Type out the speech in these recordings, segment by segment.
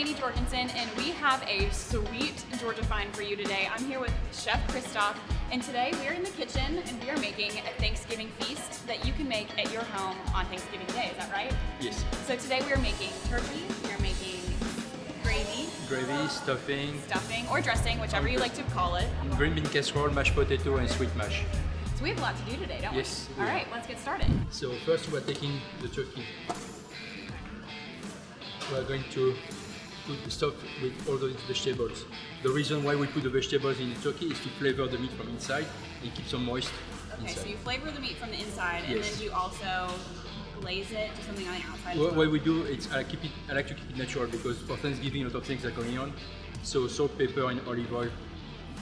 Jorgensen, and we have a sweet Georgia find for you today. I'm here with Chef Christophe, and today we are in the kitchen and we are making a Thanksgiving feast that you can make at your home on Thanksgiving Day. Is that right? Yes. So today we are making turkey, we are making gravy, stuffing, or dressing, whichever you like to call it. green bean casserole, mashed potato, and sweet mash. So we have a lot to do today, don't we? Yes. All right, let's get started. So first we're taking the turkey. We're going to put the stuff with all the vegetables. The reason why we put the vegetables in the turkey is to flavor the meat from inside and keep some moist Okay, inside. so you flavor the meat from the inside, and Yes. then you also glaze it to something on the outside. What we do is I like to keep it natural because for Thanksgiving a lot of things are going on. So salt, pepper, and olive oil.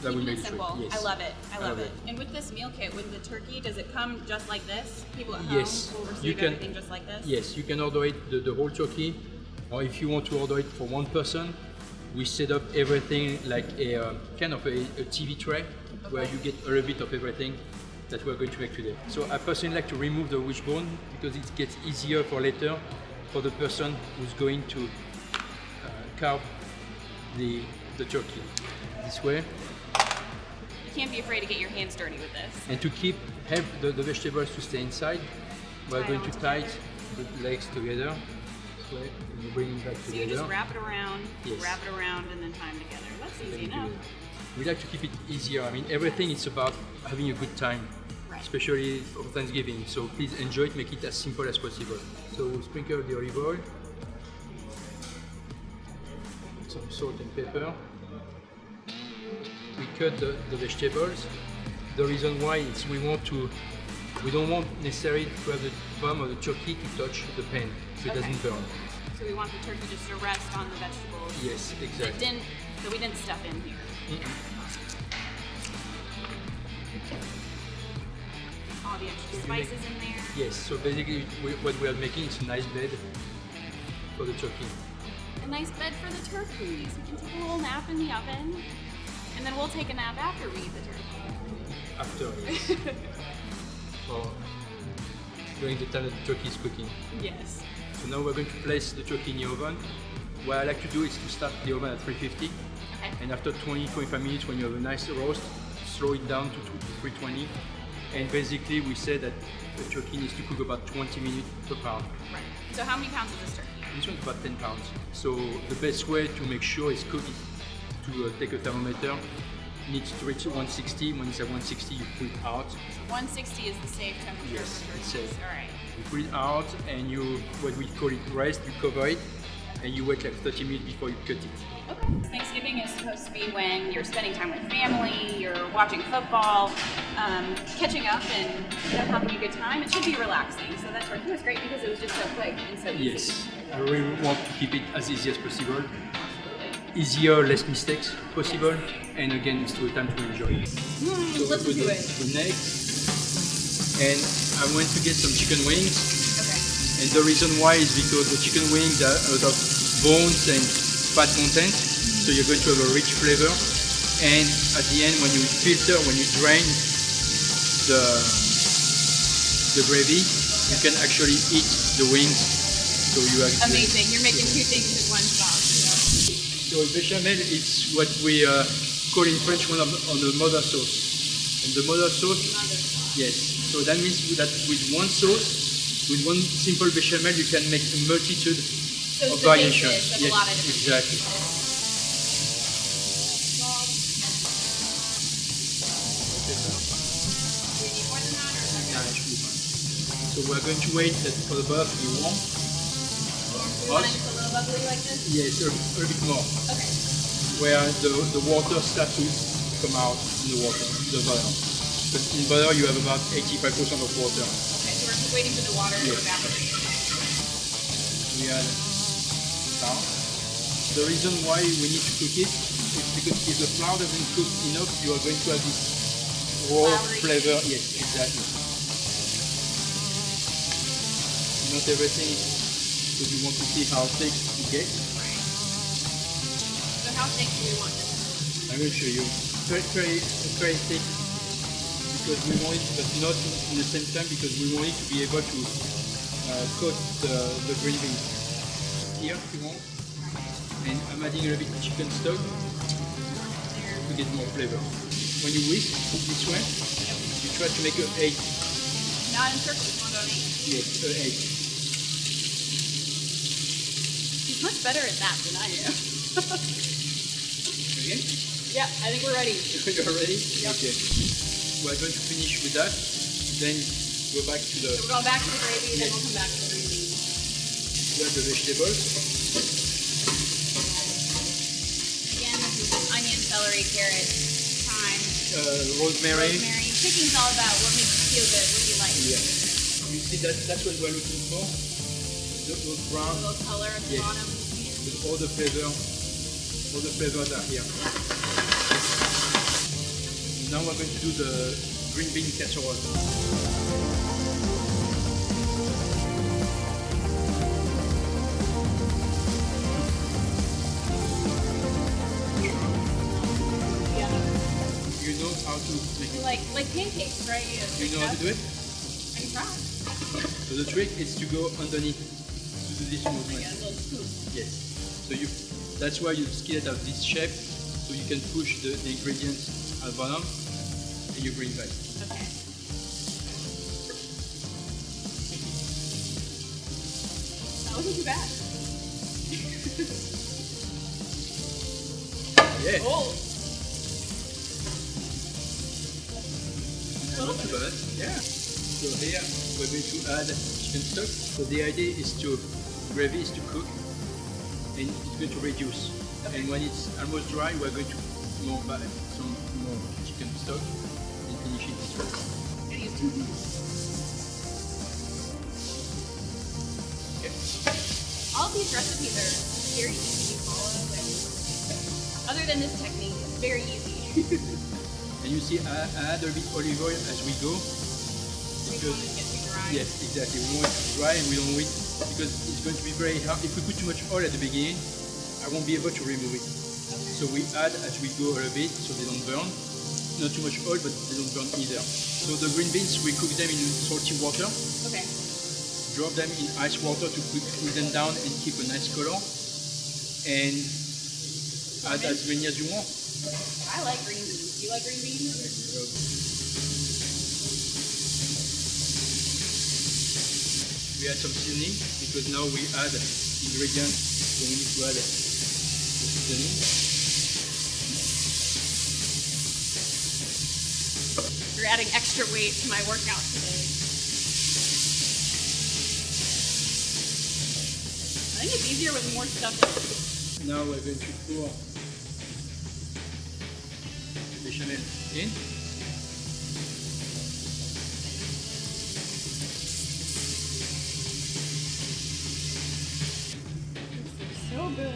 That we Keeping made it it simple. Yes. I love it. I love it. it. And with this meal kit, with the turkey, does it come just like this? People at Yes. home will receive You can- everything just like this? Yes, you can order it the whole turkey, or if you want to order it for one person, we set up everything like a kind of a TV tray where you get a little bit of everything that we're going to make today. So I personally like to remove the wishbone because it gets easier for later for the person who's going to carve the turkey this way. You can't be afraid to get your hands dirty with this. And to help the vegetables to stay inside, we're Tie going them to tie the legs together. This way, and you bring them back So together. you just wrap it around, Yes. and then tie them together. That's Then easy you do enough. it. We like to keep it easier. I mean, everything is about having a good time, Right. especially for Thanksgiving. So please enjoy it, make it as simple as possible. So we sprinkle the olive oil, some salt and pepper. We cut the vegetables. The reason why is we don't want necessarily to have the bottom of the turkey to touch the pan, so it Okay. doesn't burn. So we want the turkey just to rest on the vegetables. Yes, exactly. So we didn't stuff in here. All the extra spices in there. Yes, so basically what we are making is a nice bed for the turkey. A nice bed for the turkeys. We can take a little nap in the oven, and then we'll take a nap after we eat the turkey. After, yes. Or during the time that the turkey is cooking. Yes. So now we're going to place the turkey in the oven. What I like to do is to start the oven at 350, Okay. and after 20-25 minutes when you have a nice roast, slow it down to 320. And basically we say that the turkey needs to cook about 20 minutes per pound. Right. So how many pounds is this turkey? This one's about 10 pounds. So the best way to make sure it's cooked is to take a thermometer. Needs to reach 160. When it's at 160, you pull it out. So 160 is the safe temperature Yes, for it's turkeys. safe. All right. You pull it out and what we call it rest, you cover it and you wait like 30 minutes before you cut it. Okay. Thanksgiving is supposed to be when you're spending time with family, you're watching football, catching up, and having a good time. It should be relaxing. So that turkey was great because it was just so quick and so easy. Yes, I really want to keep it as easy as possible. Easier, less mistakes possible, and again, it's to a time to enjoy. So let's we do put it. the neck, and I went to get some chicken wings. Okay. And the reason why is because the chicken wings are a lot of bones and fat content, so you're going to have a rich flavor. And at the end, when you drain the gravy, you can actually eat the wings. So you are Amazing. You're making two things in one shot. So bechamel is what we call in French on the mother sauce. And the mother sauce, yes. So that means that with one sauce, with one simple bechamel, you can make a multitude So of it's the variations. basis of a lot of different exactly. Do we need more than that, or is that Yeah, good? it should be fine. So we're going to wait for the butter to be warm. Do we want it a little bubbly like this? Yes, a little bit more. Okay. Where the water starts to come out in the water, the butter. But in butter you have about 85% of water. Okay, so we're just waiting for the water to Yes. evaporate. We add flour. The reason why we need to cook it is because if the flour doesn't cook enough, you are going to have this raw Floury. flavor. Yes, exactly. Not everything is because you want to see how thick it gets. So how thick do we want this? I will show you. Very thick because we want it, but not in the same time because we want it to be able to coat the green beans. Here, if you want. And I'm adding a little bit of chicken stock to get more flavor. When you whisk this way, you try to make an 8. Not in circles, one on 8. Yes, an 8. He's much better at that than I am. Again? Yeah, I think we're ready. You're ready? Yep. Okay. We're going to finish with that. Then go back to the. So we're going back to the gravy, then we'll come back to the green beans. Add the vegetables. Again, this is onion, celery, carrot, thyme, Rosemary. Picking's all about what makes you feel good, what do you like. Yeah. You see that's what we're looking for. Those brown. A little color at the Yes. bottom. With all the flavors are here. Now we're going to do the green bean casserole. Yeah. You know how to make it. Like pancakes, right? You know how to do it? I can try. So the trick is to go underneath to do this movement. Yeah, a little scoop. Yes. So that's why you skillet have this shape, so you can push the ingredients at the bottom and you bring back. Okay. That wasn't too bad. Yeah. Oh. Not too bad. Yeah. So here we're going to add chicken stock. So the idea is to gravy is to cook and it's going to reduce. Okay. And when it's almost dry, we're going to add some more chicken stock and finish it this way. I'm gonna use 2 Okay. All of these recipes are very easy to follow. Other than this technique, it's very easy. And you see, I add a bit olive oil as we go. We don't want it to get too dry. Yes, exactly. We want it to dry and we don't want it because it's going to be very hard. If we put too much oil at the beginning, I won't be able to remove it. Okay. So we add as we go a little bit so they don't burn. Not too much oil, but they don't burn either. So the green beans, we cook them in salty water. Okay. Drop them in ice water to cool them down and keep a nice color. And add as many as you want. I like green beans. Do you like green beans? We add some seasoning because now we add ingredients, so we need to add the seasoning. You're adding extra weight to my workout today. I think it's easier with more stuff in it. Now we're going to pour the bechamel in. So good.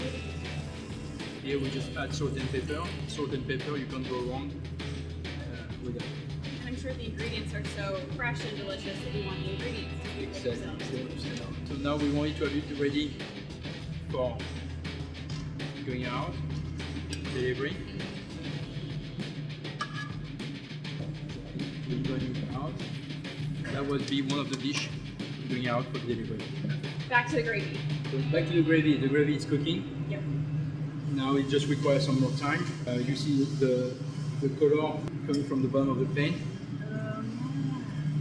Here we just add salt and pepper. Salt and pepper, you can't go wrong with that. I'm sure the ingredients are so fresh and delicious that you want the ingredients to speak for themselves. So now we want it to have it ready for going out, delivery. We're going out. That would be one of the dish going out for delivery. Back to the gravy. So back to the gravy. The gravy is cooking. Yep. Now it just requires some more time. You see the color coming from the bottom of the pan.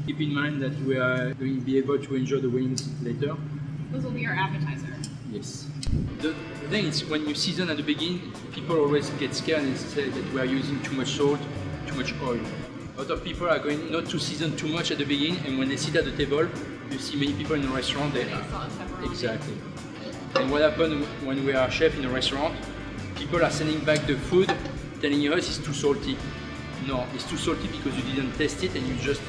Keep in mind that we are going to be able to enjoy the wings later. This will be our appetizer. Yes. The thing is, when you season at the beginning, people always get scared and say that we are using too much salt, too much oil. A lot of people are going not to season too much at the beginning, and when they sit at the table, you see many people in the restaurant, they Salt and pepper on it. exactly. And what happens when we are chef in a restaurant? People are sending back the food, telling us it's too salty. No, it's too salty because you didn't taste it and you just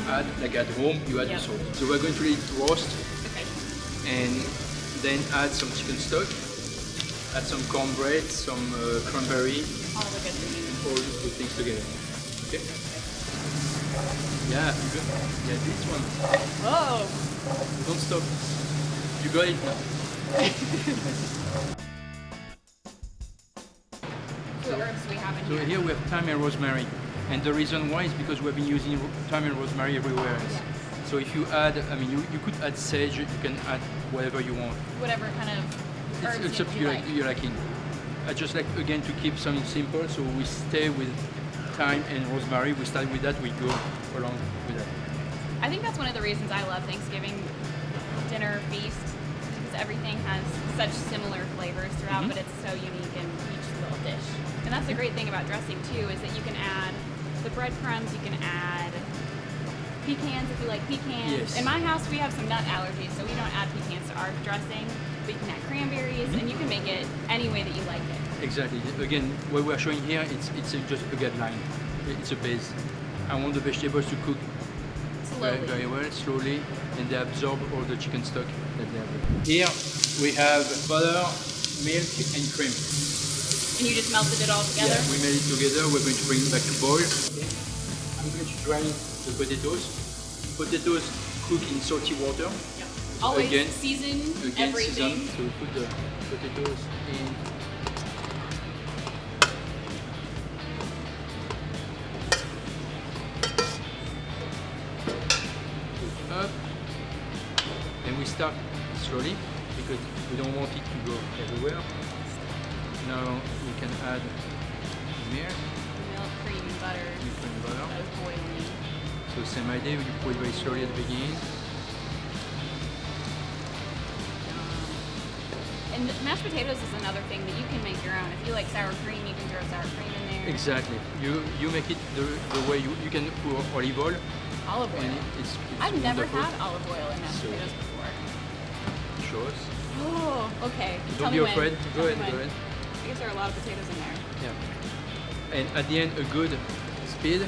add, like at home, you add the salt. So we're going to let it roast. Okay. And then add some chicken stock, add some cornbread, some cranberry, All the good things. all the things together. Okay? Yeah, you good. Yeah, this one. Oh. Don't stop. You got it now. What herbs do we have in So here? here we have thyme and rosemary. And the reason why is because we've been using thyme and rosemary everywhere else. Yes. So if you add, I mean, you could add sage, you can add whatever you want. Whatever kind of herbs It's up to you you, like? you're liking. I just like again to keep something simple, so we stay with thyme and rosemary. We start with that, we go along with that. I think that's one of the reasons I love Thanksgiving dinner feast, because everything has such similar flavors throughout, but it's so unique in each little dish. And that's the great thing about dressing too, is that you can add the breadcrumbs, you can add pecans if you like pecans. Yes. In my house we have some nut allergies, so we don't add pecans to our dressing, but you can add cranberries, and you can make it any way that you like it. Exactly. Again, what we're showing here, it's just a guideline. It's a base. I want the vegetables to cook Slowly. very well, slowly, and they absorb all the chicken stock that they have. Here we have butter, milk, and cream. And you just melted it all together? Yeah, we made it together. We're going to bring it back to boil. Okay. I'm going to drain the potatoes. Potatoes cook in salty water. Yeah. Always Again, season everything. Season. So we put the potatoes in. Up. And we start slowly because we don't want it to go everywhere. Now we can add milk. Milk, cream, and butter. Milk and butter. That is boiling. So same idea, you pour it very slowly at the beginning. And mashed potatoes is another thing that you can make your own. If you like sour cream, you can throw sour cream in there. Exactly. You make it the way you can pour olive oil. Olive oil. And it's I've never wonderful. had olive oil in mashed So- potatoes before. Show us. Oh, okay. Don't Tell be me when. afraid. Tell Go me ahead, when. go ahead. I guess there are a lot of potatoes in there. Yeah. And at the end, a good speed.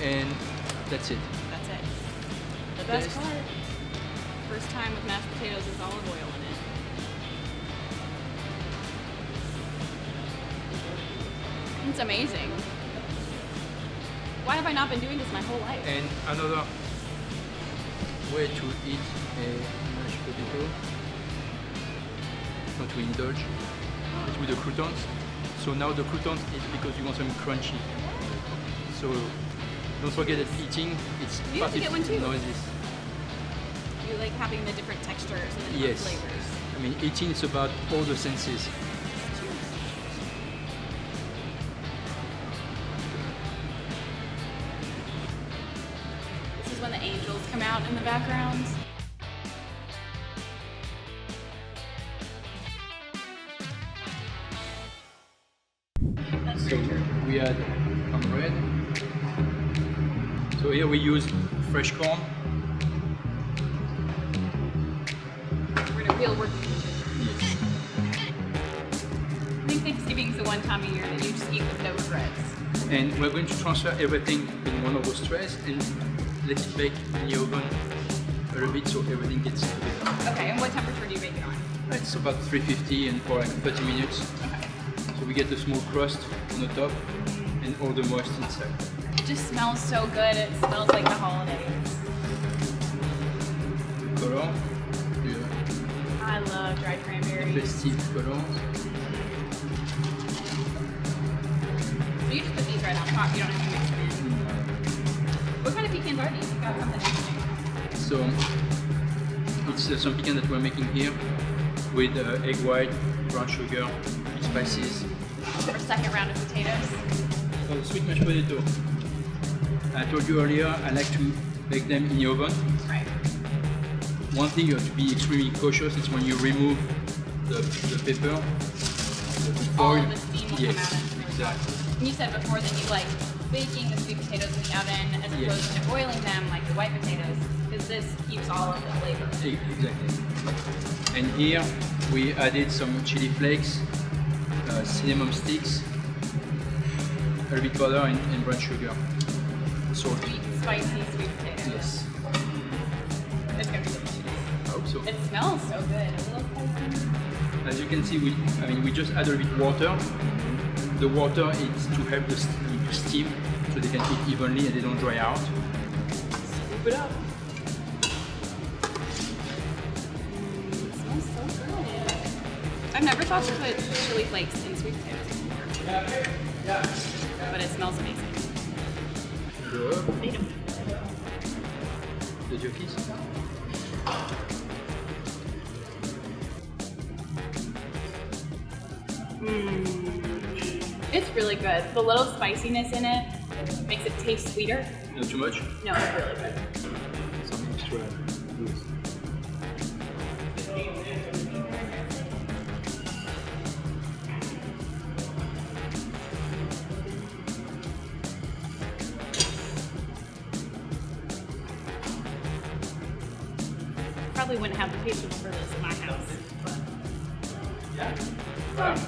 And that's it. That's it. The best Taste. part. First time with mashed potatoes is olive oil in it. It's amazing. Why have I not been doing this my whole life? And another way to eat a mashed potato, not to indulge, is with the croutons. So now the croutons is because you want something crunchy. So don't forget that eating, it's You have to get one too. noises. You like having the different textures and the different Yes. flavors. I mean, eating is about all the senses. This is when the angels come out in the background. So we add cornbread. So here we use fresh corn. We're in a real work. Yes. I think Thanksgiving is the one time of year that you just eat with no regrets. And we're going to transfer everything in one of those trays and let it bake in the oven a little bit so everything gets together. Okay, and what temperature do you bake it on? It's about 350 and for like 30 minutes. Okay. So we get a small crust on the top and all the moist inside. It just smells so good. It smells like the holidays. Color, the I love dried cranberries. festive color. So you just put these right on top. You don't have to mix them in. What kind of pecans are these? You've got something interesting. So it's some pecan that we're making here with egg white, brown sugar, spices. Our second round of potatoes. For the sweet mashed potato, I told you earlier I like to bake them in the oven. Right. One thing you have to be extremely cautious is when you remove the pepper, the All foil. of the steam will Yes, come out and it's really exactly. hot. And you said before that you like baking the sweet potatoes in the oven as Yes. opposed to boiling them like the white potatoes, because this keeps all of the flavor. Exactly. And here we added some chili flakes, cinnamon sticks, a little bit butter and brown sugar. Salt. Sweet, spicy sweet potatoes. Yes. It's gonna be delicious. I hope so. It smells so good. A little spicy. As you can see, we just add a little bit water. The water is to help the to steam so they can eat evenly and they don't dry out. Scoop it up. It smells so good. I've never thought to put chili flakes in sweet potatoes before. But it smells amazing. The jerkies. It's really good. The little spiciness in it makes it taste sweeter. Not too much? No, it's really good. Some extra juice. Probably wouldn't have the patience for this in my house. But. Yeah.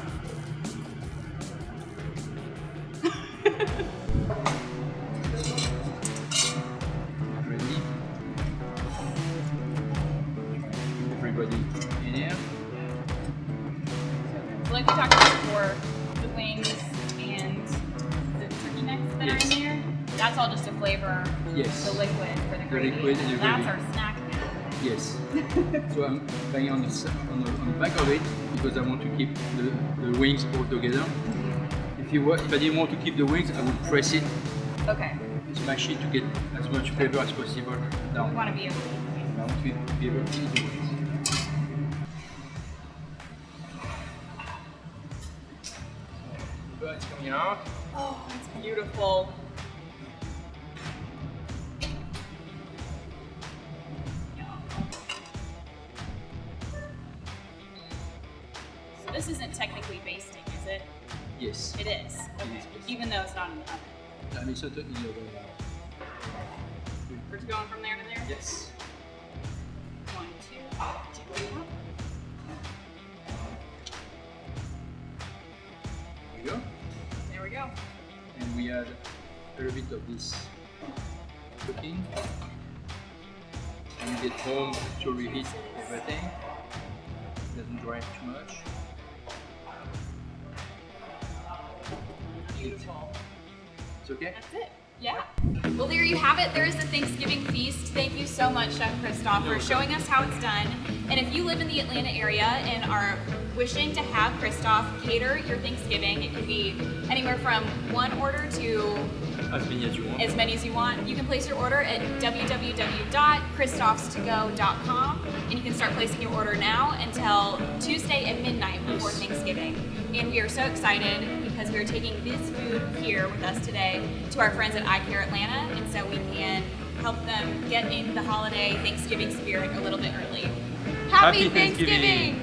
Ready? Everybody in here? So like we talked about before, the wings and the turkey necks that are in here, that's all just to flavor Yes. the liquid for the gravy. liquid and the That's gravy. our snack now. Yes. So I'm banging on the back of it because I want to keep the wings all together. If I didn't want to keep the wings, I would press it, Okay. smash it to get as much flavor as possible down. You want to be able to. I want to be able to eat the wings. The bird's coming out. Oh, it's beautiful. So this isn't technically basting, is it? Yes. It is. Okay. is basting. Even though it's not in the oven. I mean, certainly in the oven now. We're going from there to there? Yes. 1, 2, 2 up. There we go. There we go. And we add a little bit of this cooking. And you get home to reheat everything. It doesn't dry too much. Beautiful. It's okay? That's it. Yeah. Well, there you have it. There is the Thanksgiving feast. Thank you so much, Chef Christophe, for showing us how it's done. And if you live in the Atlanta area and are wishing to have Christophe cater your Thanksgiving, it could be anywhere from one order to As many as you want. as many as you want. You can place your order at www.christophstogo.com, and you can start placing your order now until Tuesday at midnight before Thanksgiving. And we are so excited because we are taking this food here with us today to our friends at iCare Atlanta, and so we can help them get in the holiday Thanksgiving spirit a little bit early. Happy Thanksgiving!